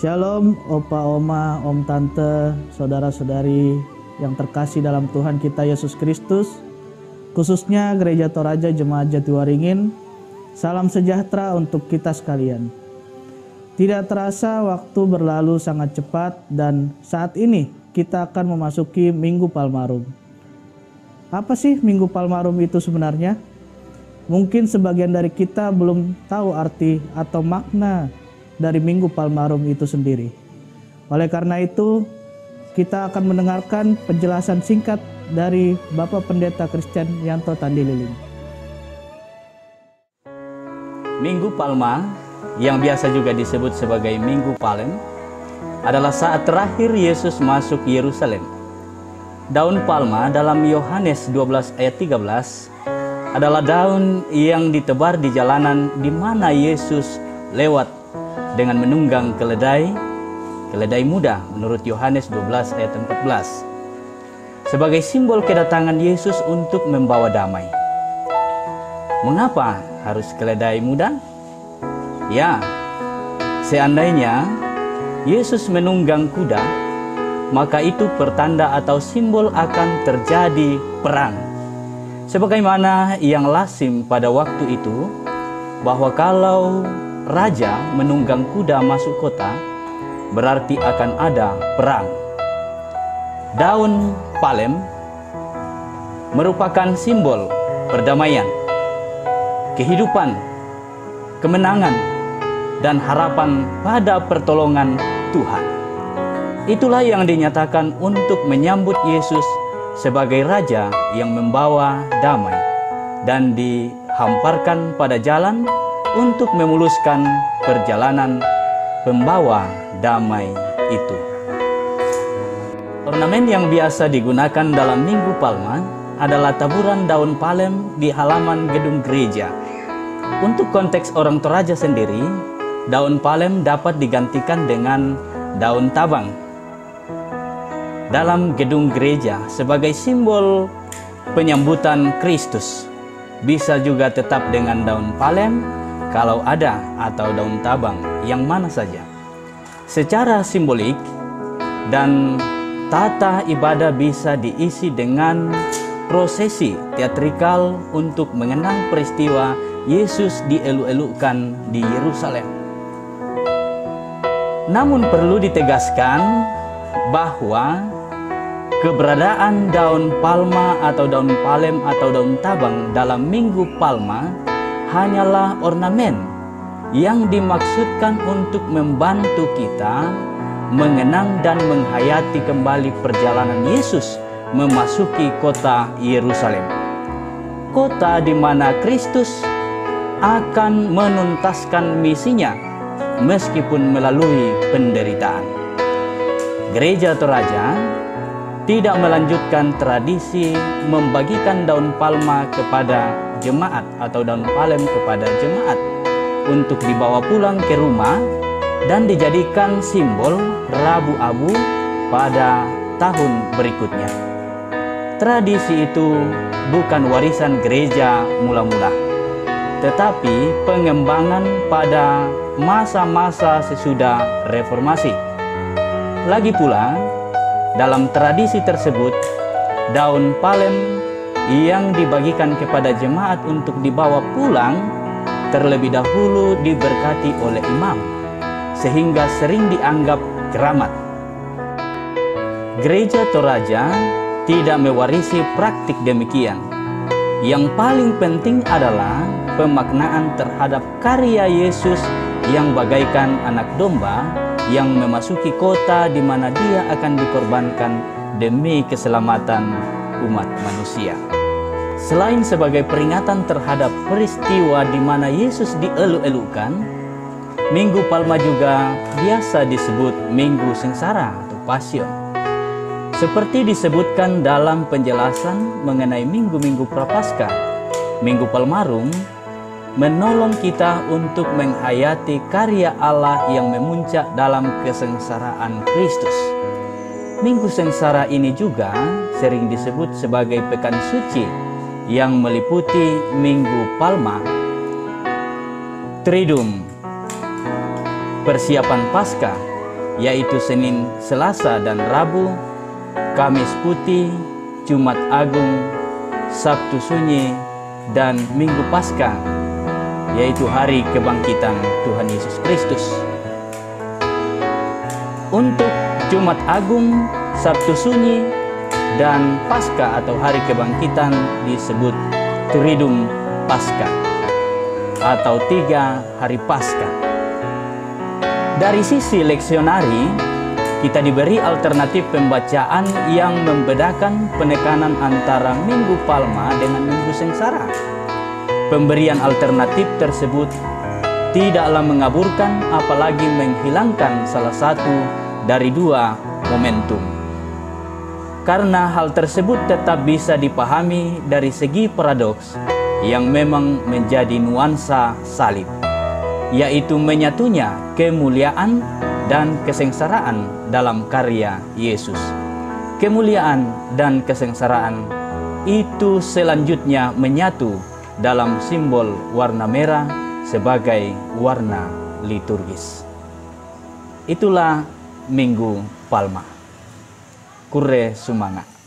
Shalom Opa Oma, Om Tante, Saudara-saudari yang terkasih dalam Tuhan kita Yesus Kristus, khususnya Gereja Toraja Jemaat Jatiwaringin. Salam sejahtera untuk kita sekalian. Tidak terasa waktu berlalu sangat cepat dan saat ini kita akan memasuki Minggu Palmarum. Apa sih Minggu Palmarum itu sebenarnya? Mungkin sebagian dari kita belum tahu arti atau makna dari Minggu Palmarum itu sendiri. Oleh karena itu, kita akan mendengarkan penjelasan singkat dari Bapak Pendeta Christian Yanto Tandililing. Minggu Palma, yang biasa juga disebut sebagai Minggu Palem, adalah saat terakhir Yesus masuk Yerusalem. Daun palma dalam Yohanes 12 ayat 13 adalah daun yang ditebar di jalanan di mana Yesus lewat dengan menunggang keledai muda menurut Yohanes 12 ayat 14 sebagai simbol kedatangan Yesus untuk membawa damai. Mengapa harus keledai muda? Ya, seandainya Yesus menunggang kuda, maka itu pertanda atau simbol akan terjadi perang. Sebagaimana yang lazim pada waktu itu, bahwa kalau raja menunggang kuda masuk kota, berarti akan ada perang. Daun palem merupakan simbol perdamaian, kehidupan, kemenangan, dan harapan pada pertolongan Tuhan. Itulah yang dinyatakan untuk menyambut Yesus sebagai Raja yang membawa damai dan dihamparkan pada jalan untuk memuluskan perjalanan pembawa damai itu. Ornamen yang biasa digunakan dalam Minggu Palma adalah taburan daun palem di halaman gedung gereja. Untuk konteks orang Toraja sendiri, daun palem dapat digantikan dengan daun tabang dalam gedung gereja sebagai simbol penyambutan Kristus. Bisa juga tetap dengan daun palem kalau ada, atau daun tabang yang mana saja. Secara simbolik dan tata ibadah bisa diisi dengan prosesi teatrikal untuk mengenang peristiwa Yesus dieluk-elukkan di Yerusalem. Namun perlu ditegaskan bahwa keberadaan daun palma atau daun palem atau daun tabang dalam Minggu Palma hanyalah ornamen yang dimaksudkan untuk membantu kita mengenang dan menghayati kembali perjalanan Yesus memasuki kota Yerusalem. Kota di mana Kristus akan menuntaskan misinya meskipun melalui penderitaan. Gereja Toraja tidak melanjutkan tradisi membagikan daun palma kepada jemaat atau daun palem kepada jemaat untuk dibawa pulang ke rumah dan dijadikan simbol Rabu Abu pada tahun berikutnya. Tradisi itu bukan warisan gereja mula-mula, tetapi pengembangan pada masa-masa sesudah reformasi. Lagi pula, dalam tradisi tersebut, daun palem yang dibagikan kepada jemaat untuk dibawa pulang terlebih dahulu diberkati oleh imam, sehingga sering dianggap keramat. Gereja Toraja tidak mewarisi praktik demikian. Yang paling penting adalah pemaknaan terhadap karya Yesus yang bagaikan anak domba yang memasuki kota di mana dia akan dikorbankan demi keselamatan umat manusia. Selain sebagai peringatan terhadap peristiwa di mana Yesus dieluk-elukkan, Minggu Palma juga biasa disebut Minggu Sengsara atau Passion. Seperti disebutkan dalam penjelasan mengenai minggu-minggu Prapaskah, Minggu Palmarum menolong kita untuk menghayati karya Allah yang memuncak dalam kesengsaraan Kristus. Minggu Sengsara ini juga sering disebut sebagai Pekan Suci yang meliputi Minggu Palma, Triduum, persiapan Paskah, yaitu Senin, Selasa, dan Rabu, Kamis Putih, Jumat Agung, Sabtu Sunyi, dan Minggu Paskah, yaitu hari kebangkitan Tuhan Yesus Kristus. Untuk Jumat Agung, Sabtu Sunyi, dan Paskah atau hari kebangkitan disebut Triduum Paskah atau 3 hari Paskah. Dari sisi leksionari, kita diberi alternatif pembacaan yang membedakan penekanan antara Minggu Palma dengan Minggu Sengsara. Pemberian alternatif tersebut tidaklah mengaburkan apalagi menghilangkan salah satu dari 2 momentum. Karena hal tersebut tetap bisa dipahami dari segi paradoks yang memang menjadi nuansa salib, yaitu menyatunya kemuliaan dan kesengsaraan dalam karya Yesus. Kemuliaan dan kesengsaraan itu selanjutnya menyatu dalam simbol warna merah sebagai warna liturgis. Itulah Minggu Palma. Kure Sumanga.